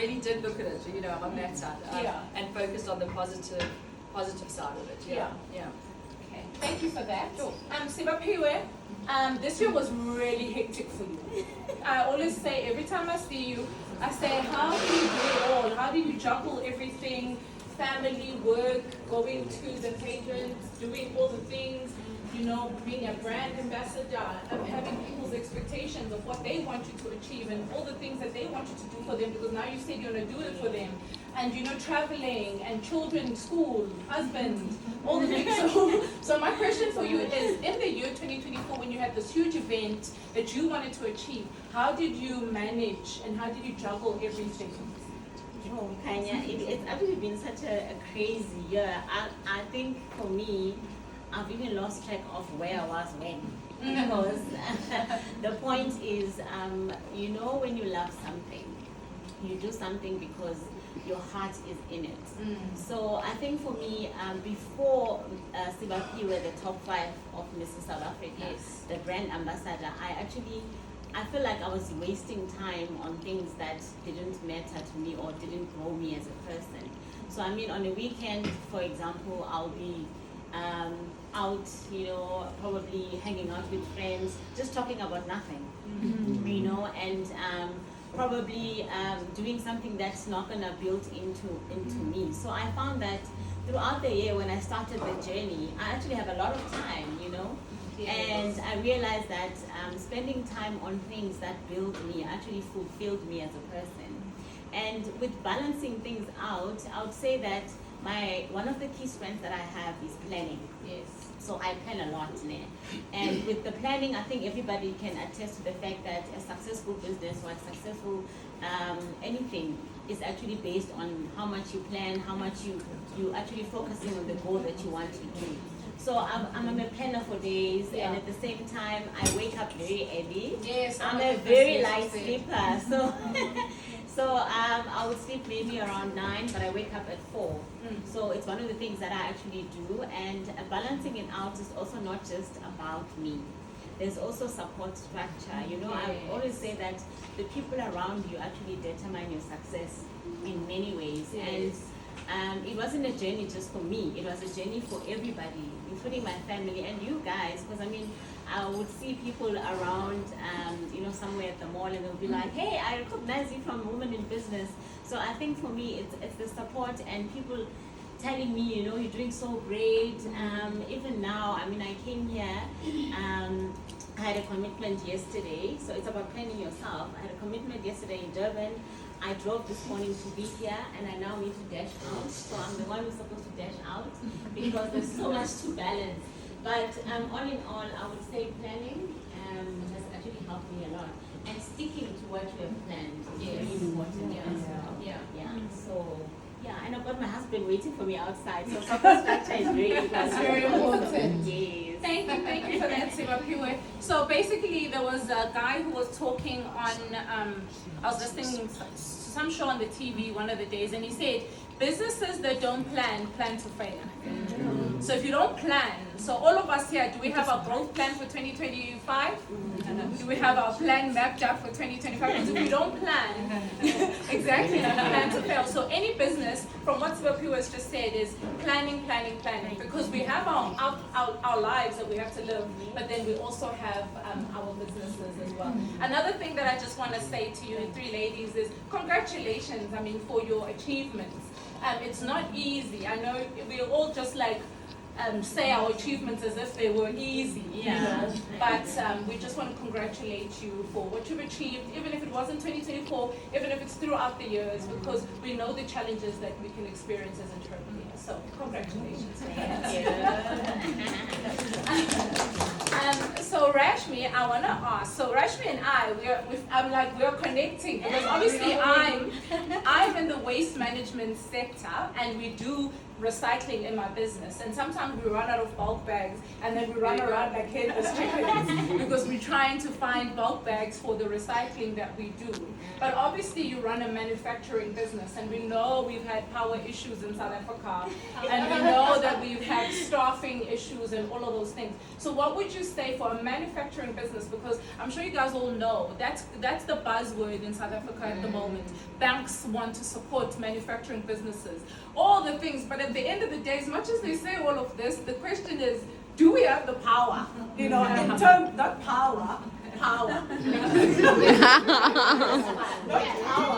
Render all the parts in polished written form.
really did look at it, you know, on that side, and focused on the positive side of it. Yeah. Okay, thank you for that. Sure. Sibapiwe, this year was really hectic for you. I always say, every time I see you, I say, how do you do it all? How do you juggle everything? Family, work, going to the patrons, doing all the things, you know, being a brand ambassador, having people's expectations of what they want you to achieve and all the things that they want you to do for them, because now you said you're going to do it for them. And, you know, traveling and children, school, husband, all the things. So my question for you is, in the year 2024, when you had this huge event that you wanted to achieve, how did you manage and how did you juggle everything? Oh, Khaya, it's actually been such a crazy year. I think for me, I've even lost track of where I was when. Because the point is, you know, when you love something, you do something because your heart is in it. So I think for me, before Sibapiwe, the top 5 of Mrs. South Africa, the brand ambassador, I feel like I was wasting time on things that didn't matter to me or didn't grow me as a person. So I mean, on a weekend, for example, I'll be out, you know, probably hanging out with friends, just talking about nothing, you know, and probably doing something that's not gonna build into me. So I found that throughout the year, when I started the journey, I actually have a lot of time, you know. And I realized that spending time on things that build me actually fulfilled me as a person. And with balancing things out, I would say that one of the key strengths that I have is planning. Yes. So I plan a lot there. And with the planning, I think everybody can attest to the fact that a successful business or a successful anything is actually based on how much you plan, how much you actually focusing on the goal that you want to do. So I'm a planner for days, and at the same time, I wake up very early. Yes, I'm a very light sleeper, so I would sleep maybe around 9, but I wake up at 4. So it's one of the things that I actually do, and balancing it out is also not just about me. There's also support structure. You know, I always say that the people around you actually determine your success in many ways. And it wasn't a journey just for me, it was a journey for everybody, including my family and you guys, because I mean, I would see people around, you know, somewhere at the mall, and they'll be like, hey, I recognize you from Women in Business. So I think for me, it's the support and people telling me, you know, you're doing so great. Even now, I mean, I came here, I had a commitment yesterday, so it's about planning yourself. I had a commitment yesterday in Durban. I drove this morning to be here, and I now need to dash out. So I'm the one who's supposed to dash out because there's so much to balance. But all in all, I would say planning has actually helped me a lot. And sticking to what you have planned is really important as well. So, and I've got my husband waiting for me outside. So support structure is very important. That's very important. Yes. Thank you for that, Sibapiwe. So basically, there was a guy who was talking on, I was listening to some show on the TV one of the days, and he said, businesses that don't plan to fail. So if you don't plan, so all of us here, do we have our growth plan for 2025? Do we have our plan mapped out for 2025? Because if we don't plan, exactly, we plan to fail. So any business, from what Sibapiwe has just said, is planning, because we have our lives that we have to live, but then we also have our businesses as well. Another thing that I just want to say to you, 3 ladies, is congratulations, I mean, for your achievements. It's not easy. I know we all just like say our achievements as if they were easy, you know. But we just want to congratulate you for what you've achieved, even if it wasn't 2024, even if it's throughout the years, because we know the challenges that we can experience as entrepreneurs. So congratulations. Thank you. So Rashmee, I want to ask. So Rashmee and I, we're connecting because obviously I'm in the waste management sector, and we do recycling in my business, and sometimes we run out of bulk bags, and then we run around like headless chickens because we're trying to find bulk bags for the recycling that we do. But obviously you run a manufacturing business, and we know we've had power issues in South Africa, and we know that we've had staffing issues and all of those things. So what would you say for a manufacturing business, because I'm sure you guys all know that's the buzzword in South Africa at the moment. Banks want to support manufacturing businesses, all the things, but at the end of the day, as much as they say all of this, the question is, do we have the power? You know, in terms, not power. Not power,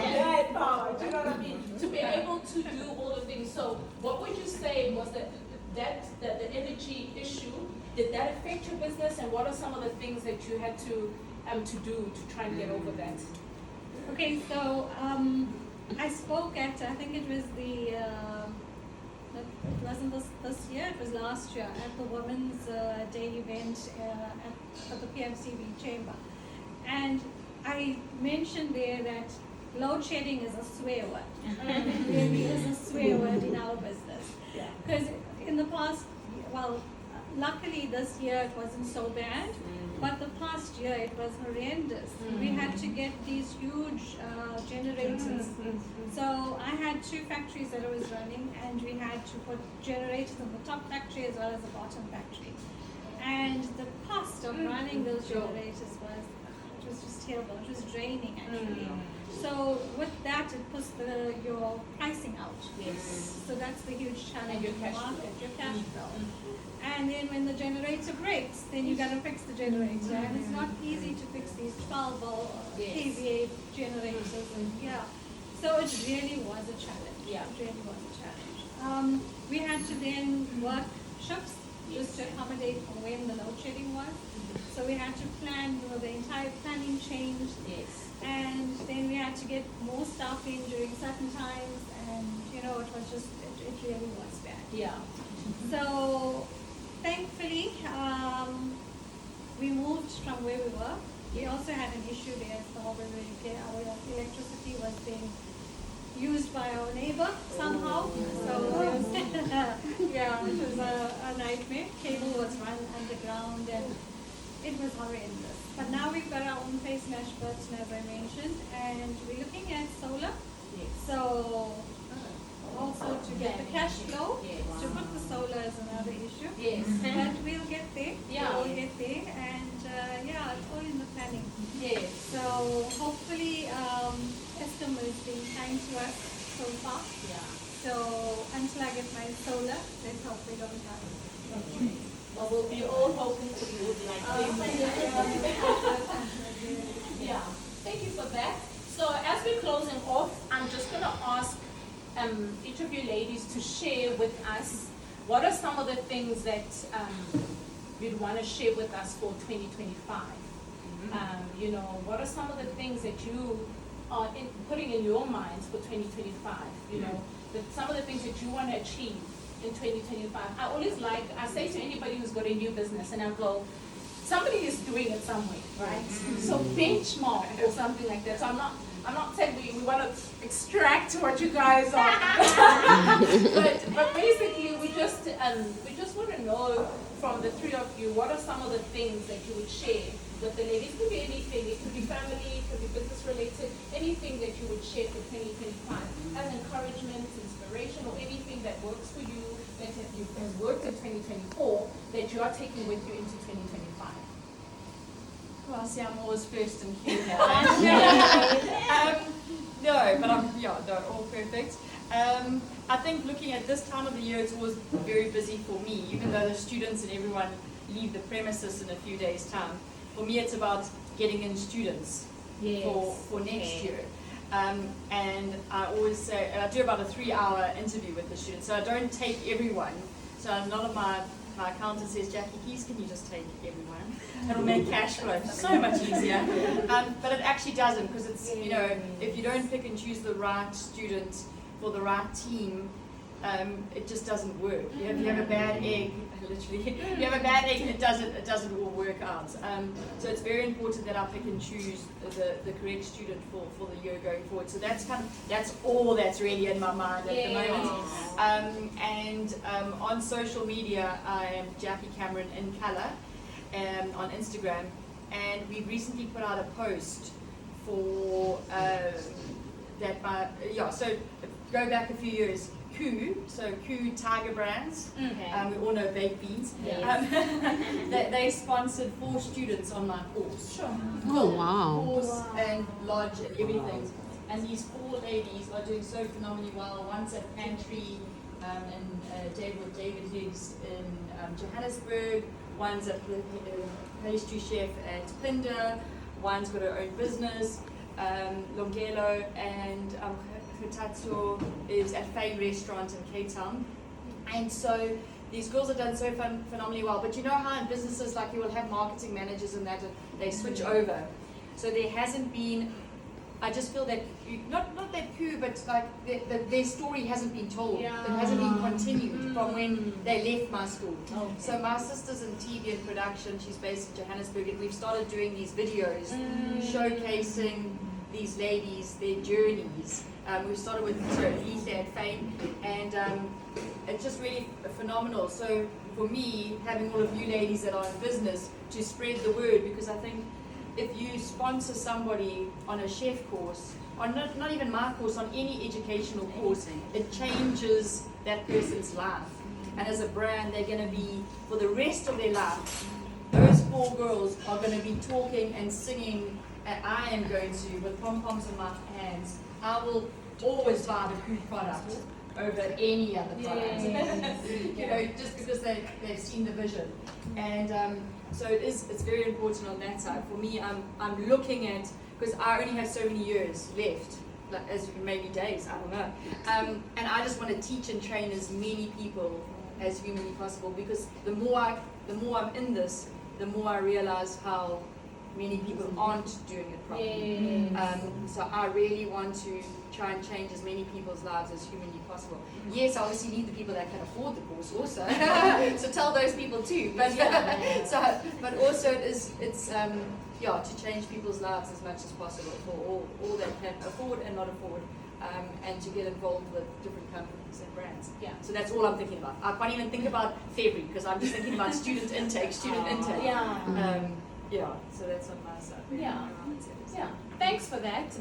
bad power, do you know what I mean? To be able to do all the things. So what would you say was that the energy issue, did that affect your business, and what are some of the things that you had to do to try and get over that? Okay, so I spoke at, I think it was it wasn't this year, it was last year, at the Women's Day event at the PMCB chamber. And I mentioned there that load shedding is a swear word. It really is a swear word in our business. Because in the past, well, luckily this year it wasn't so bad, but the past year it was horrendous. We had to get these huge generators. So I had 2 factories that I was running, and we had to put generators in the top factory as well as the bottom factory. And the cost of running those generators was just terrible. It was draining actually. So with that, it puts your pricing out. Yes. So that's the huge challenge your in the cash market, your cash flow. And then when the generator breaks, then you got to fix the generator, and it's not easy to fix these 12 volt kVA generators. And so it really was a challenge. Yeah. It really was a challenge. We had to then work shifts just to accommodate for when the load shedding was. So we had to plan, the entire planning changed. Yes. And then we had to get more staff in during certain times, and it was just, it really was bad. Yeah. So thankfully, we moved from where we were. We also had an issue there, so our electricity was being used by our neighbor somehow. So it was, it was a nightmare. Cable was run underground, and it was horrendous. But now we've got our own face mesh curtain, as I mentioned, and we're looking at solar. Yes. So also to get the cash flow, to put the solar is another issue. Yes. But we'll get there. Yeah. We'll get there, and it's all in the planning. Yes. So hopefully, Eskom is being kind to us so far. Yeah. So until I get my solar, let's hope we don't have it. Well, we'll be all hoping for you. Yeah. Thank you for that. So as we're closing off, I'm just going to ask each of you ladies to share with us what are some of the things that you'd want to share with us for 2025. What are some of the things that you are putting in your minds for 2025? Some of the things that you want to achieve in 2025. I say to anybody who's got a new business, and I go, somebody is doing it somewhere, right? So benchmark or something like that. So I'm not saying we want to extract what you guys are, but basically we just want to know from the 3 of you, what are some of the things that you would share with the ladies? It could be anything. It could be family, it could be business related, anything that you would share for 2025 as encouragement, inspiration, or anything that works for you that has worked in 2024 that you are taking with you into 2025. Well, see, I'm always first in queue here. All perfect. I think looking at this time of the year, it's always very busy for me, even though the students and everyone leave the premises in a few days' time. For me, it's about getting in students for next year. And I always say, I do about a 3-hour interview with the students, so I don't take everyone. So none of my accountant says, Jacky, please can you just take everyone? It'll make cash flow so much easier. But it actually doesn't, because it's, if you don't pick and choose the right student for the right team, it just doesn't work. You have a bad egg, literally. You have a bad egg, it doesn't all work out. So it's very important that I pick and choose the correct student for the year going forward. So that's all that's really in my mind at the moment. And on social media, I am Jacky Cameron in colour on Instagram, and we recently put out a post for so go back a few years. Q Tiger Brands. Okay. We all know baked beans. Yes. They sponsored 4 students on my course. Sure. Oh, wow. Course and lodge and everything. And these 4 ladies are doing so phenomenally well. One's at Pantry and David Higgs in Johannesburg. One's a pastry chef at Pinder. One's got her own business. Longelo and Hutatso is at Faye Restaurant in Cape Town. And so these girls have done so phenomenally well. But you know how in businesses, like, you will have marketing managers and that, they switch over. So there hasn't been, I just feel that, not that coup, but like their story hasn't been told. Yeah. It hasn't been continued from when they left my school. Okay. So my sister's in TV and production, she's based in Johannesburg, and we've started doing these videos showcasing these ladies, their journeys. We've started with Lisa at Fame, and it's just really phenomenal. So for me, having all of you ladies that are in business to spread the word, because I think if you sponsor somebody on a chef course, or not even my course, on any educational course, it changes that person's life. And as a brand, they're going to be, for the rest of their life, those 4 girls are going to be talking and singing, and I am going to, with pom-poms in my hands, I will always buy the food product over any other product. You know, just because they've seen the vision. And so it's very important on that side. For me, I'm looking at, because I only have so many years left, like, as maybe days, I don't know. And I just want to teach and train as many people as humanly possible, because the more I'm in this, the more I realize how many people aren't doing it properly. So I really want to try and change as many people's lives as humanly possible. Yes, I obviously need the people that can afford the course also. So tell those people too. But but also it's to change people's lives as much as possible for all that can afford and not afford. And to get involved with different companies and brands. Yeah. So that's all I'm thinking about. I can't even think about February because I'm just thinking about student intake. So that's on my side. Yeah. Yeah. Thanks for that.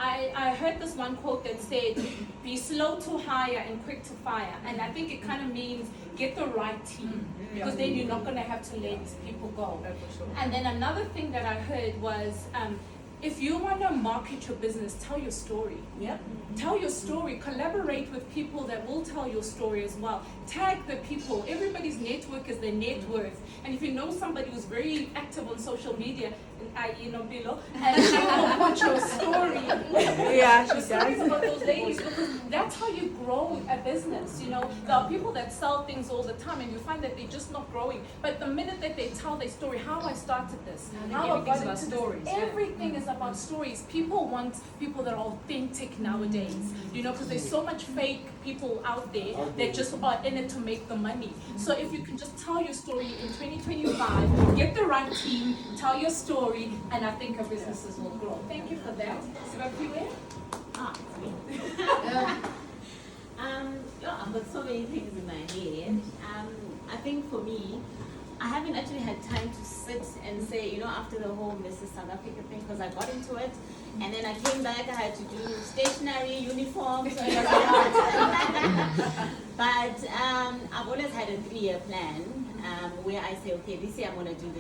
I heard this one quote that said, "Be slow to hire and quick to fire," and I think it kind of means get the right team, because then you're not going to have to let people go. And then another thing that I heard was, if you want to market your business, tell your story. Yep. Tell your story. Collaborate with people that will tell your story as well. Tag the people. Everybody's network is their net worth. And if you know somebody who's very active on social media, Bilo, and she will put your story. Yeah, she The stories does. about those ladies, because that's how you grow a business. You know, there are people that sell things all the time, and you find that they're just not growing. But the minute that they tell their story, how I started this, how I got into stories. this, everything is about stories. People want people that are authentic nowadays. You know, because there's so much fake people out there that just are in it to make the money. So if you can just tell your story in 2025, get the right team, tell your story, and I think our businesses will grow. Thank you for that. Sibapiwe? I've got so many things in my head. I think for me, I haven't actually had time to sit and say, after the whole Mrs. South Africa thing, because I got into it, and then I came back, I had to do stationery, uniforms, so it was a lot. But I've always had a 3-year plan where I say, okay, this year I'm going to do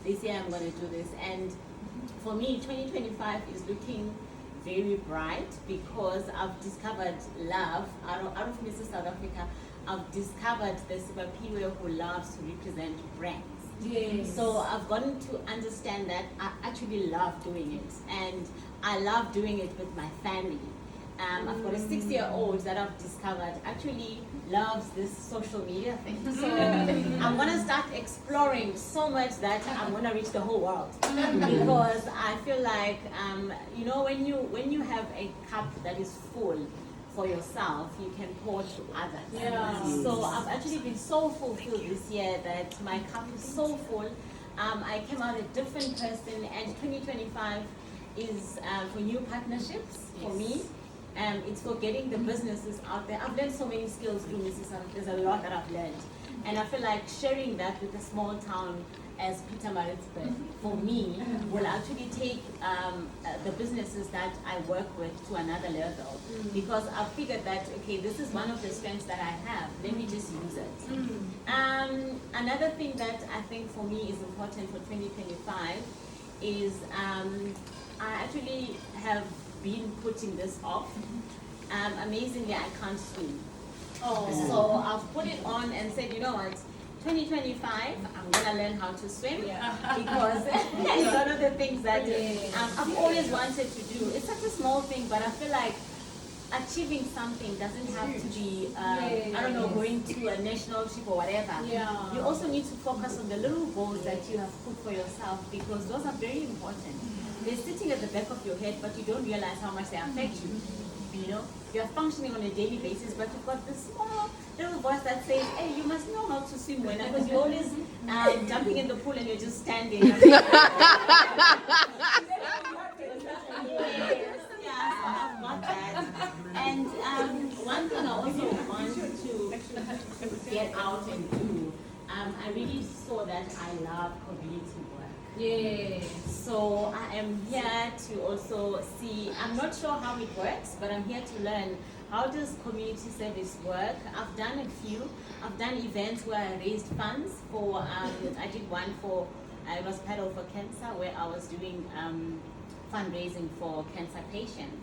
this year I'm going to do this. And for me, 2025 is looking very bright because I've discovered love out of Mrs. South Africa. I've discovered the Sibapiwe who loves to represent brands. Yes. So I've gotten to understand that I actually love doing it, and I love doing it with my family. I've got a 6-year-old that I've discovered actually loves this social media thing. So I'm gonna start exploring so much that I'm gonna reach the whole world, because I feel like when you have a cup that is full, for yourself, you can pour to others. Yeah. So I've actually been so fulfilled this year that my cup is so full. I came out a different person, and 2025 is for new partnerships for me. It's for getting the businesses out there. I've learned so many skills through Mrs. There's a lot that I've learned. And I feel like sharing that with a small town as Peter Maritzburg, for me, will actually take the businesses that I work with to another level. Because I figured that, okay, this is one of the strengths that I have. Let me just use it. Another thing that I think for me is important for 2025 is I actually have been putting this off. Amazingly, I can't swim. So I've put it on and said, you know what, 2025, I'm gonna learn how to swim because it's one of the things that I've always wanted to do. It's such a small thing, but I feel like achieving something doesn't have to be, I don't know, going to a national trip or whatever. You also need to focus on the little goals that you have put for yourself because those are very important. They're sitting at the back of your head, but you don't realize how much they affect you. You know, you're functioning on a daily basis, but you've got this small little voice that says, hey, you must know how to swim well, because you're always jumping in the pool and you're just standing. I've got that. And one thing I also want to get out and do, I really saw that I love community work. So I am here to also see, I'm not sure how it works, but I'm here to learn how does community service work. I've done a few. I've done events where I raised funds for, I did one for, I was Paddle for Cancer, where I was doing fundraising for cancer patients.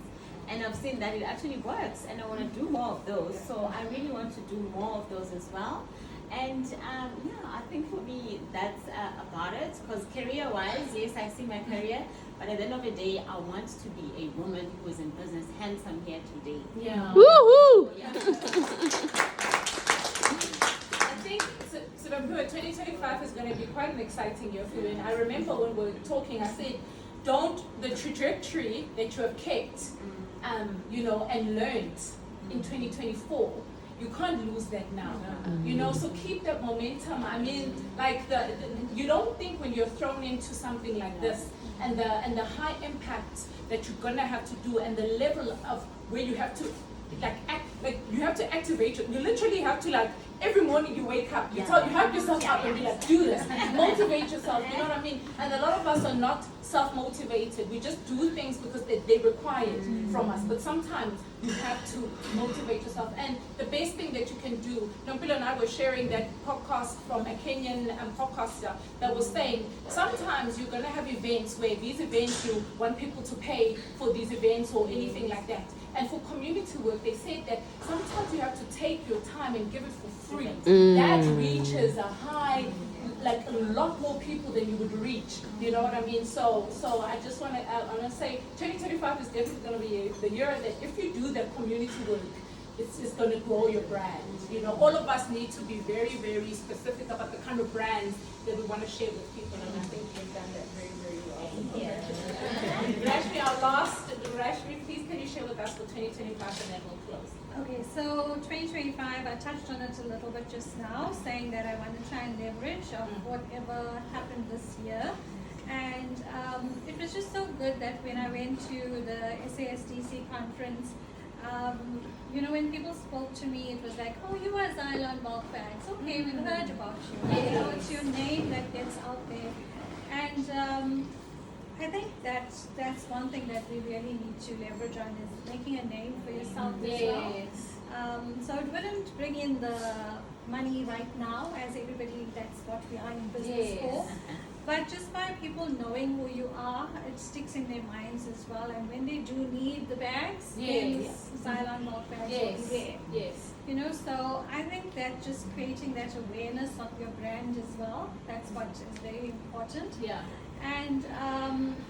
And I've seen that it actually works, and I want to do more of those. So I really want to do more of those as well. And I think for me that's about it. Because career-wise, yes, I see my career, but at the end of the day, I want to be a woman who is in business. Hence, I'm here today. Woohoo! I think Sibapiwe, 2025 is going to be quite an exciting year for you. And I remember when we were talking, I said, the trajectory that you have kept, and learned in 2024. You can't lose that now, so keep that momentum. I mean, like you don't think when you're thrown into something like this and the high impact that you're gonna have to do and the level of where you have to you have to activate it. You literally have to every morning you wake up, you hype yourself up and be like, do this, motivate yourself, you know what I mean? And a lot of us are not self-motivated. We just do things because they require it from us. But sometimes you have to motivate yourself. And the best thing that you can do, Nompilo and I were sharing that podcast from a Kenyan podcaster that was saying, sometimes you're going to have events where these events you want people to pay for these events or anything like that. And for community work, they said that sometimes you have to take your time and give it for free. That reaches a high, a lot more people than you would reach. You know what I mean? So I just want to say 2025 is definitely going to be the year that if you do that community work, it's going to grow your brand. All of us need to be very, very specific about the kind of brands that we want to share with people, and I think you've done that very, very well. Rashmee, our last, please can you share with us for 2025 and then we'll close. Okay, so 2025, I touched on it a little bit just now, saying that I want to try and leverage of whatever happened this year. And it was just so good that when I went to the SASDC conference, when people spoke to me, it was like, oh, you are Xylon bulk bags. Okay, we've heard about you. It's your name that gets out there. And I think that's one thing that we really need to leverage on is making a name for yourself as well. So it wouldn't bring in the money right now, as everybody, that's what we are in business for. But just by people knowing who you are, it sticks in their minds as well. And when they do need the bags, then Xylon bulk bags will be there. So I think that just creating that awareness of your brand as well, that's what is very important. And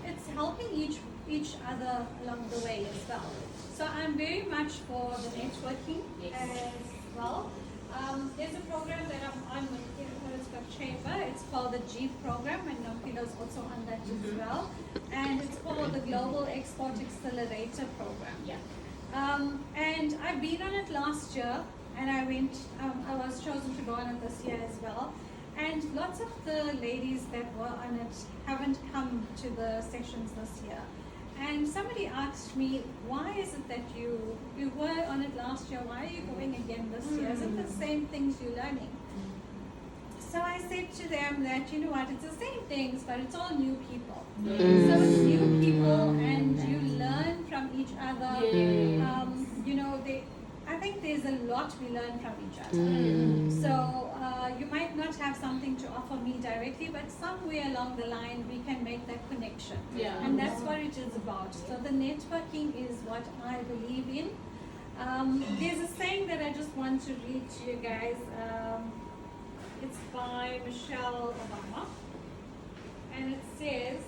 it's helping each other along the way as well. So I'm very much for the networking as well. There's a program that I'm on with Chamber. It's called the Jeep program, and Nompilo's also on that as well. And it's called the Global Export Accelerator program. And And I've been on it last year, and I was chosen to go on it this year as well. And lots of the ladies that were on it haven't come to the sessions this year. And somebody asked me, why is it that you were on it last year, why are you going again this year? Is it the same things you're learning? So I said to them that, you know what, it's the same things, but it's all new people. So it's new people, and you learn from each other. You know, I think there's a lot we learn from each other. So you might not have something to offer me directly, but somewhere along the line we can make that connection. And that's what it is about. So the networking is what I believe in. There's a saying that I just want to read to you guys. It's by Michelle Obama. And it says,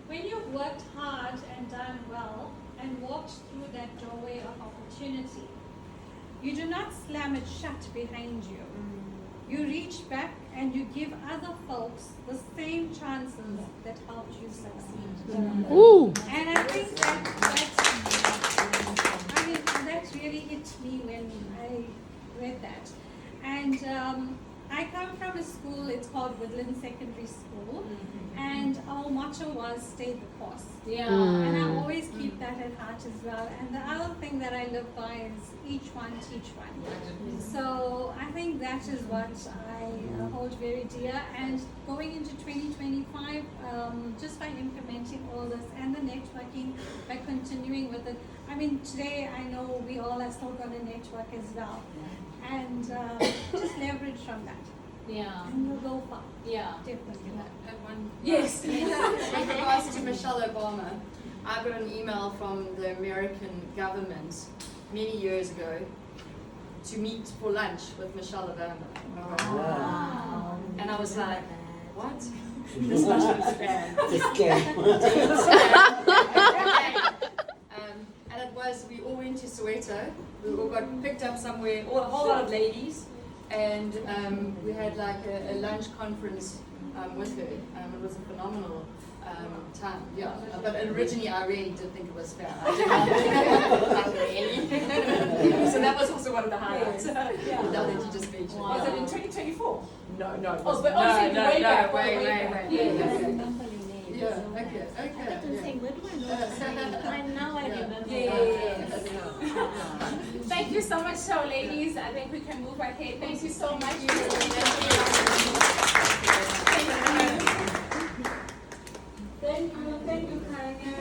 when you've worked hard and done well and walked through that doorway of opportunity, you do not slam it shut behind you. You reach back and you give other folks the same chances that helped you succeed. Ooh. And I think that really hit me when I read that. And I come from a school, it's called Woodland Secondary School, and our motto was stay the course. And I always keep that at heart as well. And the other thing that I live by is each one teach one. So I think that is what I hold very dear. And going into 2025, just by implementing all this and the networking, by continuing with it. I mean, today I know we all are still going to network as well. And just leverage from that. And we'll go far. Definitely. Yes. With regards to Michelle Obama, I got an email from the American government many years ago to meet for lunch with Michelle Obama. Wow. And I was like, what? This must be bad. And it was, we all went to Soweto. We all got picked up somewhere, a whole lot of ladies. And we had like a lunch conference with her. It was a phenomenal time, But originally I really did think it was fair. I did not really. So that was also one of the highlights. Now that you just mentioned. Was it in 2024? No, it Oh, wasn't. but way back. Yeah, okay. I kept on saying, where do I know the saying? Now I remember. Yes. Thank you so much, so ladies. I think we can move ahead. Thank you so much. Thank you, Khaya.